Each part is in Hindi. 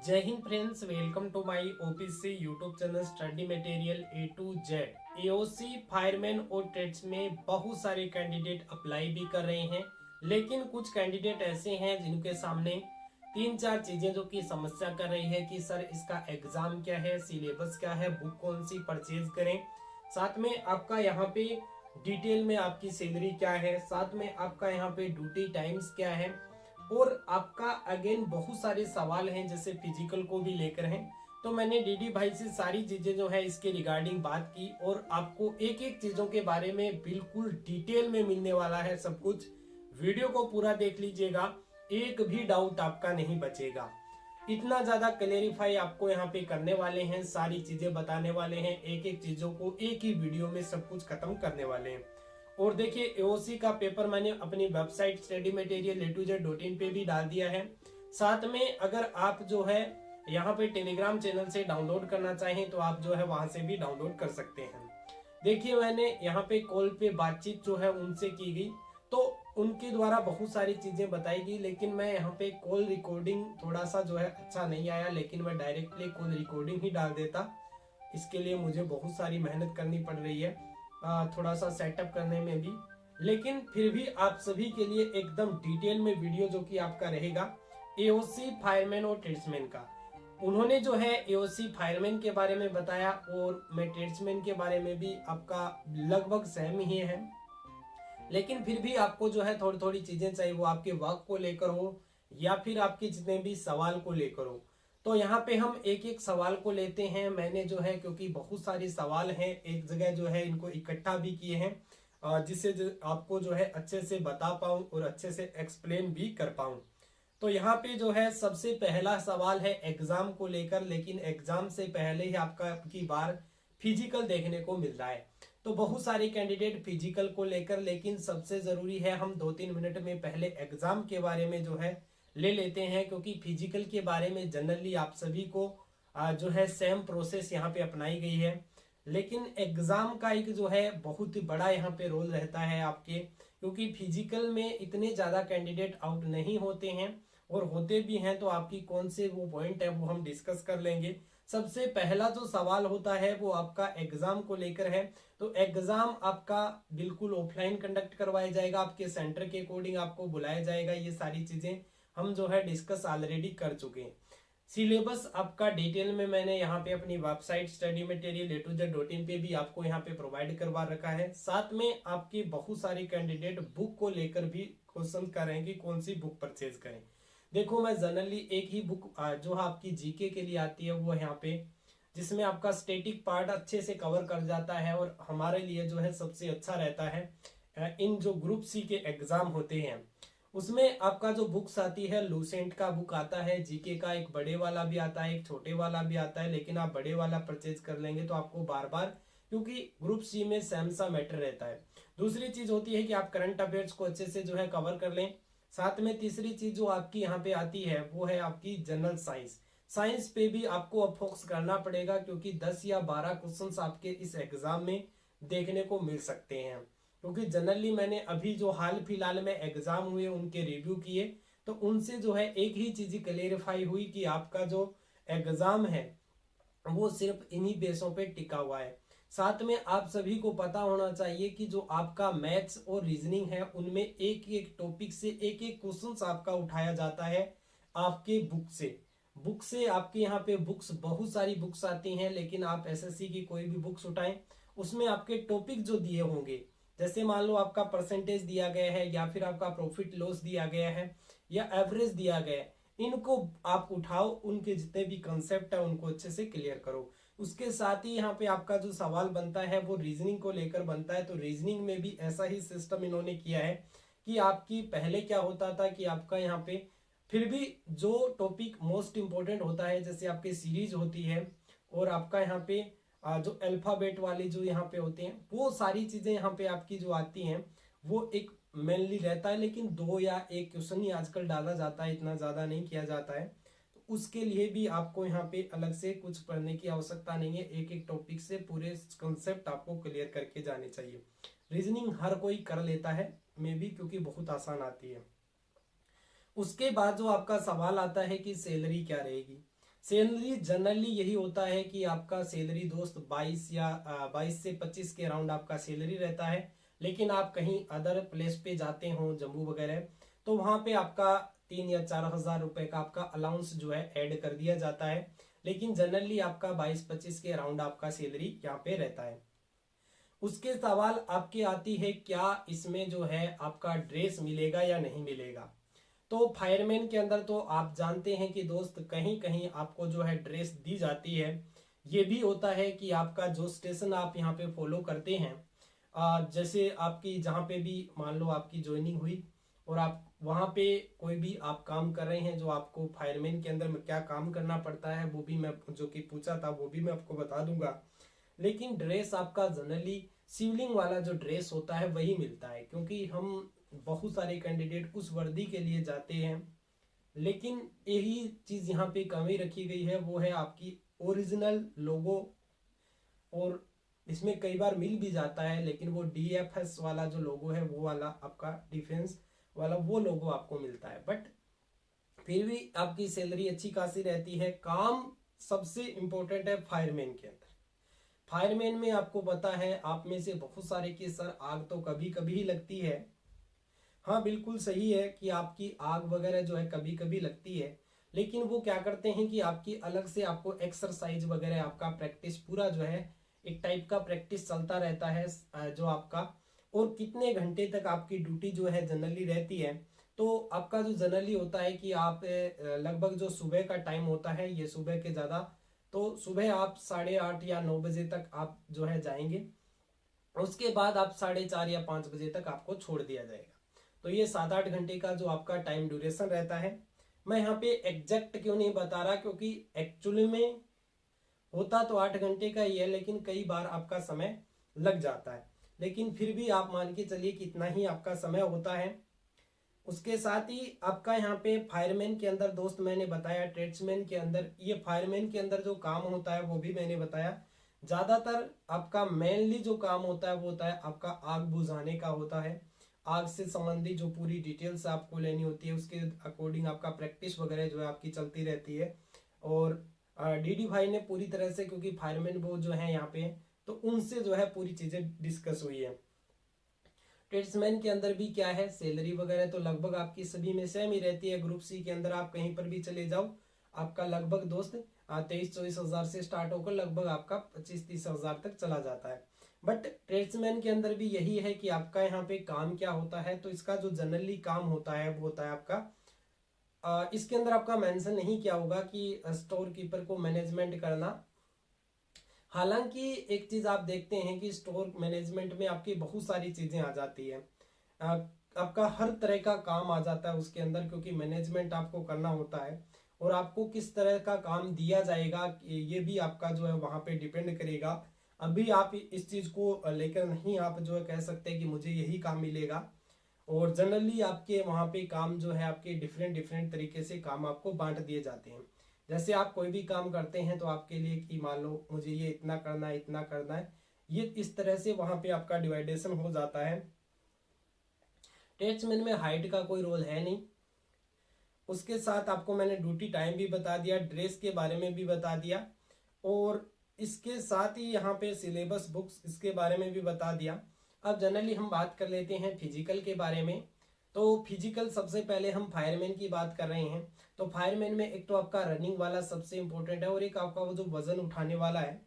जय हिंद friends, welcome to my OPC YouTube channel study material A to Z. AOC fireman और ट्रेड्स में बहुत सारे कैंडिडेट अप्लाई भी कर रहे हैं, लेकिन कुछ कैंडिडेट ऐसे हैं जिनके सामने तीन चार चीजें जो कि समस्या कर रही है कि सर इसका एग्जाम क्या है, सिलेबस क्या है, बुक कौन सी परचेज करें, साथ में आपका यहाँ पे डिटेल में आपकी सैलरी क्या है, साथ में आपका यहाँ पे ड्यूटी टाइम्स क्या है, और आपका अगेन बहुत सारे सवाल हैं जैसे फिजिकल को भी लेकर हैं। तो मैंने डीडी भाई से सारी चीजें जो है इसके रिगार्डिंग बात की और आपको एक एक चीजों के बारे में बिल्कुल डिटेल में मिलने वाला है सब कुछ। वीडियो को पूरा देख लीजिएगा, एक भी डाउट आपका नहीं बचेगा। इतना ज्यादा क्लेरिफाई आपको यहाँ पे करने वाले हैं, सारी चीजें बताने वाले हैं, एक एक चीजों को एक ही वीडियो में सब कुछ खत्म करने वाले हैं। और देखिए एओसी का पेपर मैंने अपनी वेबसाइट स्टडी मटेरियल A2Z.in पे भी डाल दिया है। साथ में अगर आप जो है यहाँ पे टेलीग्राम चैनल से डाउनलोड करना चाहें तो आप जो है वहां से भी डाउनलोड कर सकते हैं। देखिए मैंने यहाँ पे कॉल पे बातचीत जो है उनसे की गई, तो उनके द्वारा बहुत सारी चीजें बताई गई, लेकिन मैं यहाँ पे कॉल रिकॉर्डिंग थोड़ा सा जो है अच्छा नहीं आया, लेकिन मैं डायरेक्टली कॉल रिकॉर्डिंग ही डाल देता। इसके लिए मुझे बहुत सारी मेहनत करनी पड़ रही है, थोड़ा सा सेटअप करने में भी, लेकिन फिर भी आप सभी के लिए एकदम डिटेल में वीडियो जो कि आपका रहेगा एओसी फायरमैन और ट्रेड्समैन का। उन्होंने जो है एओसी फायरमैन के बारे में बताया और मैं ट्रेड्समैन के बारे में भी आपका लगभग सेम ही है, लेकिन फिर भी आपको जो है थोड़ी थोड़ी चीजें चाहिए, वो आपके वर्क को लेकर हो या फिर आपके जितने भी सवाल को लेकर हो। तो यहाँ पे हम एक एक सवाल को लेते हैं। मैंने जो है क्योंकि बहुत सारे सवाल हैं एक जगह जो है इनको इकट्ठा भी किए हैं, जिससे आपको जो है अच्छे से बता पाऊं और अच्छे से एक्सप्लेन भी कर पाऊं। तो यहाँ पे जो है सबसे पहला सवाल है एग्जाम को लेकर, लेकिन एग्जाम से पहले ही आपकी बार फिजिकल देखने को मिल रहा है। तो बहुत सारे कैंडिडेट फिजिकल को लेकर, लेकिन सबसे जरूरी है हम 2-3 मिनट में पहले एग्जाम के बारे में जो है ले लेते हैं, क्योंकि फिजिकल के बारे में जनरली आप सभी को जो है सेम प्रोसेस यहाँ पे अपनाई गई है, लेकिन एग्जाम का एक जो है बहुत ही बड़ा यहाँ पे रोल रहता है आपके, क्योंकि फिजिकल में इतने ज्यादा कैंडिडेट आउट नहीं होते हैं, और होते भी हैं तो आपकी कौन से वो पॉइंट है वो हम डिस्कस कर लेंगे। सबसे पहला जो सवाल होता है वो आपका एग्जाम को लेकर है। तो एग्जाम आपका बिल्कुल ऑफलाइन कंडक्ट करवाया जाएगा, आपके सेंटर के अकॉर्डिंग आपको बुलाया जाएगा। ये सारी चीजें हम जो है डिस्कस ऑलरेडी कर चुके हैं। सिलेबस आपका डिटेल में मैंने यहाँ पे अपनी वेबसाइट स्टडी मटेरियल A2Z.in पे भी आपको यहाँ पे प्रोवाइड करवा रखा है। साथ में आपके बहुत सारे कैंडिडेट बुक को लेकर भी क्वेश्चन कर रहे हैं कि कौन सी बुक परचेज करें। देखो मैं जनरली एक ही बुक जो आपकी जीके के लिए आती है वो यहाँ पे, जिसमें आपका स्टेटिक पार्ट अच्छे से कवर कर जाता है, और हमारे लिए जो है सबसे अच्छा रहता है इन जो ग्रुप सी के एग्जाम होते हैं उसमें आपका जो बुक्स आती है, लूसेंट का बुक आता है, जीके का एक बड़े वाला भी आता है, एक छोटे वाला भी आता है, लेकिन आप बड़े वाला परचेज कर लेंगे तो आपको बार बार, क्योंकि ग्रुप सी में सेम सा मैटर रहता है। दूसरी चीज होती है कि आप करंट अफेयर्स को अच्छे से जो है कवर कर लें। साथ में तीसरी चीज जो आपकी यहाँ पे आती है वो है आपकी जनरल साइंस। साइंस पे भी आपको अब फोकस करना पड़ेगा, क्योंकि 10 या 12 क्वेश्चंस आपके इस एग्जाम में देखने को मिल सकते हैं। क्योंकि जनरली मैंने अभी जो हाल फिलहाल में एग्जाम हुए उनके रिव्यू किए, तो उनसे जो है एक ही चीज क्लेरिफाई हुई कि आपका जो एग्जाम है वो सिर्फ इन्हीं बेसों पे टिका हुआ है। साथ में आप सभी को पता होना चाहिए कि जो आपका मैथ्स और रीजनिंग है उनमें एक एक टॉपिक से एक एक क्वेश्चन आपका उठाया जाता है आपके बुक से आपके यहाँ पे बुक्स बहुत सारी बुक्स आती हैं, लेकिन आप एसएससी की कोई भी बुक्स उठाएं उसमें आपके टॉपिक जो दिए होंगे, जैसे मान लो आपका परसेंटेज दिया गया है या फिर आपका प्रॉफिट लॉस दिया गया है या एवरेज दिया गया है, इनको आप उठाओ, उनके जितने भी कंसेप्ट है उनको अच्छे से क्लियर करो। उसके साथ ही यहाँ पे आपका जो सवाल बनता है वो रीजनिंग को लेकर बनता है। तो रीजनिंग में भी ऐसा ही सिस्टम इन्होंने किया है कि आपकी पहले क्या होता था कि आपका यहाँ पे फिर भी जो टॉपिक मोस्ट इंपॉर्टेंट होता है, जैसे आपकी सीरीज होती है और आपका यहाँ पे जो अल्फाबेट वाली जो यहाँ पे होते हैं वो सारी चीजें यहाँ पे आपकी जो आती हैं वो एक मेनली रहता है, लेकिन 2 या 1 क्वेश्चन ही आजकल डाला जाता है, इतना ज्यादा नहीं किया जाता है। तो उसके लिए भी आपको यहाँ पे अलग से कुछ पढ़ने की आवश्यकता नहीं है, एक एक टॉपिक से पूरे कंसेप्ट आपको क्लियर करके जाने चाहिए। रीजनिंग हर कोई कर लेता है मे भी, क्योंकि बहुत आसान आती है। उसके बाद जो आपका सवाल आता है कि सैलरी क्या रहेगी। सैलरी जनरली यही होता है कि आपका सैलरी दोस्त 22 या 22 से 25 के अराउंड आपका सैलरी रहता है। लेकिन आप कहीं अदर प्लेस पे जाते हो जम्मू वगैरह, तो वहां पे आपका 3 या 4 हजार रुपए का आपका अलाउंस जो है ऐड कर दिया जाता है। लेकिन जनरली आपका 22-25 के अराउंड आपका सैलरी यहाँ पे रहता है। उसके सवाल आपके आती है क्या इसमें जो है आपका ड्रेस मिलेगा या नहीं मिलेगा। तो फायरमैन के अंदर तो आप जानते हैं कि दोस्त कहीं कहीं आपको जो है ड्रेस दी जाती है। ये भी होता है कि आपका जो स्टेशन आप यहाँ पे फॉलो करते हैं, जैसे आपकी जहाँ पे भी मान लो आपकी ज्वाइनिंग हुई और आप वहाँ पे कोई भी आप काम कर रहे हैं, जो आपको फायरमैन के अंदर में क्या काम करना पड़ता है वो भी मैं जो कि पूछा था वो भी मैं आपको बता दूंगा। लेकिन ड्रेस आपका जनरली सिविलिंग वाला जो ड्रेस होता है वही मिलता है, क्योंकि हम बहुत सारे कैंडिडेट उस वर्दी के लिए जाते हैं। लेकिन यही चीज यहाँ पे कमी रखी गई है, वो है आपकी ओरिजिनल लोगो। और इसमें कई बार मिल भी जाता है, लेकिन वो DFS वाला जो लोगो है वो वाला आपका डिफेंस वाला वो लोगो आपको मिलता है। बट फिर भी आपकी सैलरी अच्छी खासी रहती है। काम सबसे इंपॉर्टेंट है फायरमैन के अंदर। फायरमैन में आपको पता है आप में से बहुत सारे के सर आग तो कभी कभी ही लगती है। हाँ बिल्कुल सही है कि आपकी आग वगैरह जो है कभी कभी लगती है। लेकिन वो क्या करते हैं कि आपकी अलग से आपको एक्सरसाइज वगैरह आपका प्रैक्टिस पूरा जो है एक टाइप का प्रैक्टिस चलता रहता है, जो आपका और कितने घंटे तक आपकी ड्यूटी जो है जनरली रहती है। तो आपका जो जनरली होता है कि आप लगभग जो सुबह का टाइम होता है ये सुबह के ज़्यादा, तो सुबह आप 8:30 या 9 बजे तक आप जो है जाएंगे। उसके बाद आप 4:30 या 5 बजे तक आपको छोड़ दिया जाएगा। तो ये 7-8 घंटे का जो आपका टाइम ड्यूरेशन रहता है। मैं यहाँ पे एग्जैक्ट क्यों नहीं बता रहा, क्योंकि एक्चुअली में होता तो 8 घंटे का ही है, लेकिन कई बार आपका समय लग जाता है। लेकिन फिर भी आप मान के चलिए कि इतना ही आपका समय होता है। उसके साथ ही आपका यहाँ पे फायरमैन के अंदर दोस्त मैंने बताया, ट्रेड्समैन के अंदर ये फायरमैन के अंदर जो काम होता है वो भी मैंने बताया। ज्यादातर आपका मेनली जो काम होता है वो होता है आपका आग बुझाने का होता है। आग से संबंधित जो पूरी डिटेल्स आपको लेनी होती है उसके अकॉर्डिंग आपका प्रैक्टिस वगैरह जो है आपकी चलती रहती है। और DD भाई ने पूरी तरह से, क्योंकि फायरमैन वो जो है यहाँ पे, तो उनसे जो है पूरी चीजें डिस्कस हुई है। ट्रेड्समैन के अंदर भी क्या है, सैलरी वगैरह तो लगभग आपकी सभी में सेम ही रहती है। ग्रुप सी के अंदर आप कहीं पर भी चले जाओ, आपका लगभग दोस्त 23-24 हजार से स्टार्ट होकर लगभग आपका 25-30 हजार तक चला जाता है। बट ट्रेड्समैन के अंदर भी यही है कि आपका यहाँ पे काम क्या होता है। तो इसका जो जनरली काम होता है वो होता है आपका, इसके अंदर आपका मेंशन नहीं किया होगा कि स्टोर कीपर को मैनेजमेंट करना। हालांकि एक चीज आप देखते हैं कि स्टोर मैनेजमेंट में आपकी बहुत सारी चीजें आ जाती है। आपका हर तरह का काम आ जाता है उसके अंदर, क्योंकि मैनेजमेंट आपको करना होता है। और आपको किस तरह का काम दिया जाएगा ये भी आपका जो है वहां पे डिपेंड करेगा। अभी आप इस चीज को लेकर नहीं आप जो है कह सकते कि मुझे यही काम मिलेगा। और जनरली आपके वहां पे काम जो है आपके डिफरेंट डिफरेंट तरीके से काम आपको बांट दिए जाते हैं। जैसे आप कोई भी काम करते हैं तो आपके लिए कि मान लो मुझे ये इतना करना है इतना करना है, ये इस तरह से वहां पे आपका डिवाइडेशन हो जाता है। टेस्टमैन में हाइट का कोई रोल है नहीं। उसके साथ आपको मैंने ड्यूटी टाइम भी बता दिया, ड्रेस के बारे में भी बता दिया, और इसके साथ ही यहाँ पे सिलेबस बुक्स इसके बारे में भी बता दिया। अब जनरली हम बात कर लेते हैं फिजिकल के बारे में। तो फिजिकल सबसे पहले हम फायरमैन की बात कर रहे हैं। तो फायरमैन में एक तो आपका रनिंग वाला सबसे इंपॉर्टेंट है, और एक आपका वो जो वजन उठाने वाला है,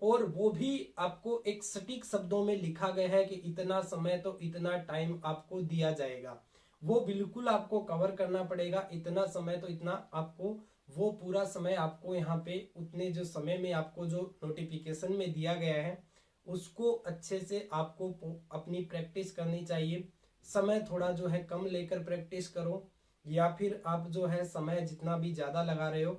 और वो भी आपको एक सटीक शब्दों में लिखा गया है कि इतना समय तो इतना टाइम आपको दिया जाएगा। वो बिल्कुल आपको कवर करना पड़ेगा। इतना समय तो इतना आपको, वो पूरा समय आपको यहाँ पे उतने जो समय में आपको जो नोटिफिकेशन में दिया गया है उसको अच्छे से आपको अपनी प्रैक्टिस करनी चाहिए। समय थोड़ा जो है कम लेकर प्रैक्टिस करो, या फिर आप जो है समय जितना भी ज़्यादा लगा रहे हो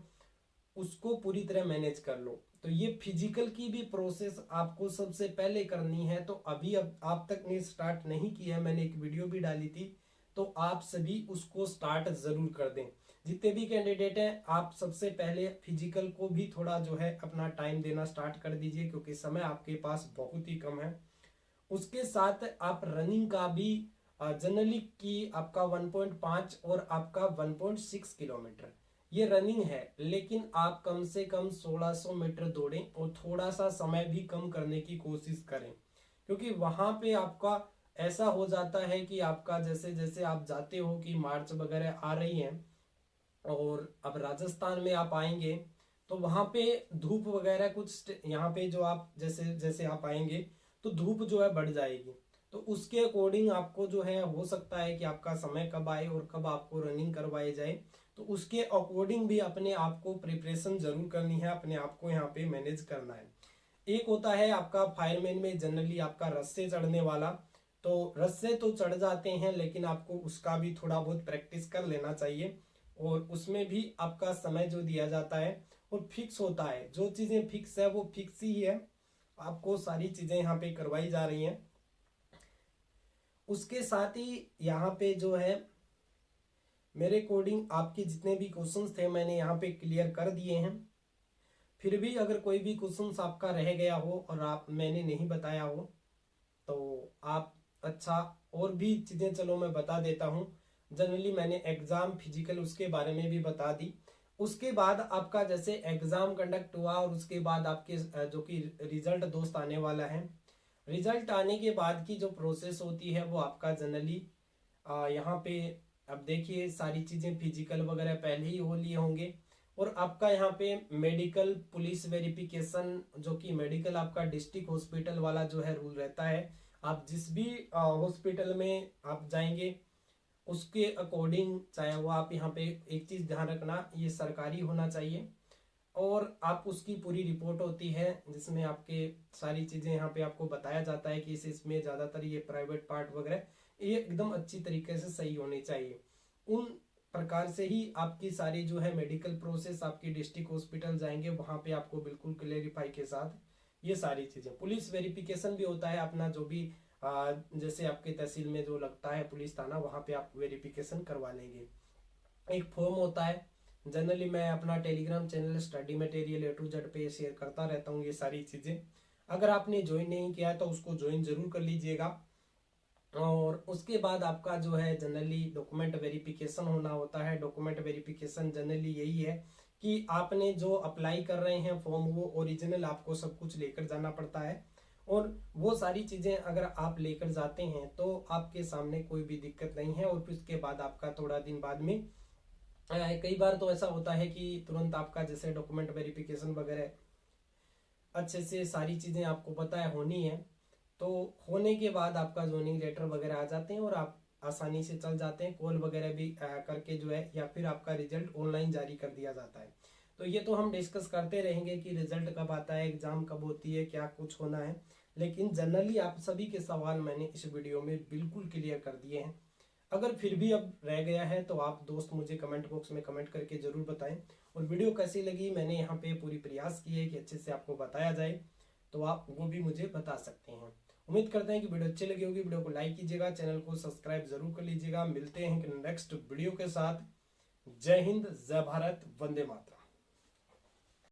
उसको पूरी तरह मैनेज कर लो। तो ये फिजिकल की भी प्रोसेस आपको सबसे पहले करनी है। तो अभी अब आप तक ने स्टार्ट नहीं किया है, मैंने एक वीडियो भी डाली थी, तो आप सभी उसको स्टार्ट जरूर कर दें। जितने भी कैंडिडेट हैं आप सबसे पहले फिजिकल को भी थोड़ा जो है अपना टाइम देना स्टार्ट कर दीजिए, क्योंकि समय आपके पास बहुत ही कम है। उसके साथ आप रनिंग का भी जनरली कि आपका 1.5 और आपका 1.6 किलोमीटर ये रनिंग है, लेकिन आप कम से कम 1600 मीटर दौड़ें और थोड़ा सा समय भी कम करने की कोशिश करें, क्योंकि वहां पे आपका ऐसा हो जाता है कि आपका जैसे जैसे आप जाते हो कि मार्च वगैरह आ रही है और अब राजस्थान में आप आएंगे तो वहां पे धूप वगैरह कुछ यहाँ पे जो आप जैसे जैसे आप आएंगे तो धूप जो है बढ़ जाएगी। तो उसके अकॉर्डिंग आपको जो है हो सकता है कि आपका समय कब आए और कब आपको रनिंग करवाई जाए, तो उसके अकॉर्डिंग भी अपने आप को प्रिपरेशन जरूर करनी है, अपने आप को यहाँ पे मैनेज करना है। एक होता है आपका फायरमैन में जनरली आपका रस्से चढ़ने वाला, तो रस्से तो चढ़ जाते हैं लेकिन आपको उसका भी थोड़ा बहुत प्रैक्टिस कर लेना चाहिए, और उसमें भी आपका समय जो दिया जाता है वो फिक्स होता है। जो चीजें फिक्स है वो फिक्स ही है, आपको सारी चीजें यहाँ पे करवाई जा रही हैं। उसके साथ ही यहाँ पे जो है मेरे अकॉर्डिंग आपके जितने भी क्वेश्चंस थे मैंने यहाँ पे क्लियर कर दिए हैं। फिर भी अगर कोई भी क्वेश्चंस आपका रह गया हो और आप मैंने नहीं बताया हो तो आप अच्छा और भी चीजें चलो मैं बता देता हूँ। जनरली मैंने एग्जाम फिजिकल उसके बारे में भी बता दी। उसके बाद आपका जैसे एग्जाम कंडक्ट हुआ और उसके बाद आपके जो कि रिजल्ट दोस्त आने वाला है, रिजल्ट आने के बाद की जो प्रोसेस होती है वो आपका जनरली यहाँ पे अब देखिए सारी चीजें फिजिकल वगैरह पहले ही हो लिए होंगे, और आपका यहाँ पे मेडिकल पुलिस वेरिफिकेशन जो कि मेडिकल आपका डिस्ट्रिक्ट हॉस्पिटल वाला जो है रूल रहता है। आप जिस भी हॉस्पिटल में आप जाएंगे उसके अकॉर्डिंग, चाहे वो आप यहाँ पे एक चीज ध्यान रखना ये सरकारी होना चाहिए, और आप उसकी पूरी रिपोर्ट होती है जिसमें आपके सारी चीजें यहाँ पे आपको बताया जाता है कि इसमें ज्यादातर ये प्राइवेट पार्ट वगैरह ये एकदम अच्छी तरीके से सही होनी चाहिए। उन प्रकार से ही आपकी सारी जो है मेडिकल प्रोसेस आपकी डिस्ट्रिक्ट हॉस्पिटल जाएंगे वहां पे आपको बिल्कुल क्लेरिफाई के साथ ये सारी चीजें। पुलिस वेरिफिकेशन भी होता है अपना जो भी जैसे आपके तहसील में जो लगता है पुलिस थाना वहां पे आप वेरिफिकेशन करवा लेंगे। एक फॉर्म होता है, जनरली मैं अपना Telegram channel study material A to Z पे शेयर करता रहता हूँ ये सारी चीजें। अगर आपने ज्वाइन नहीं किया है तो उसको ज्वाइन जरूर कर लीजिएगा। और उसके बाद आपका जो है जनरली डॉक्यूमेंट वेरिफिकेशन होना होता है। डॉक्यूमेंट वेरिफिकेशन जनरली यही है कि आपने जो अप्लाई कर रहे हैं फॉर्म वो ओरिजिनल आपको सब कुछ लेकर जाना पड़ता है, और वो सारी चीजें अगर आप लेकर जाते हैं तो आपके सामने कोई भी दिक्कत नहीं है। और फिर उसके बाद आपका थोड़ा दिन बाद में कई बार तो ऐसा होता है कि तुरंत आपका जैसे डॉक्यूमेंट वेरिफिकेशन वगैरह अच्छे से सारी चीजें आपको पता है होनी है, तो होने के बाद आपका जोइनिंग लेटर वगैरह आ जाते हैं और आप आसानी से चल जाते हैं। कॉल वगैरह भी करके जो है या फिर आपका रिजल्ट ऑनलाइन जारी कर दिया जाता है। तो ये तो हम डिस्कस करते रहेंगे कि रिजल्ट कब आता है, एग्जाम कब होती है, क्या कुछ होना है, लेकिन जनरली आप सभी के सवाल मैंने इस वीडियो में बिल्कुल क्लियर कर दिए हैं। अगर फिर भी अब रह गया है तो आप दोस्त मुझे कमेंट बॉक्स में कमेंट करके जरूर बताएं। और वीडियो कैसी लगी मैंने यहाँ पे पूरी प्रयास की है कि अच्छे से आपको बताया जाए, तो आप वो भी मुझे बता सकते हैं। उम्मीद करते हैं कि वीडियो अच्छी लगी होगी। वीडियो को लाइक कीजिएगा, चैनल को सब्सक्राइब जरूर कर लीजिएगा। मिलते हैं नेक्स्ट वीडियो के साथ। जय हिंद, जय भारत, वंदे मातरम।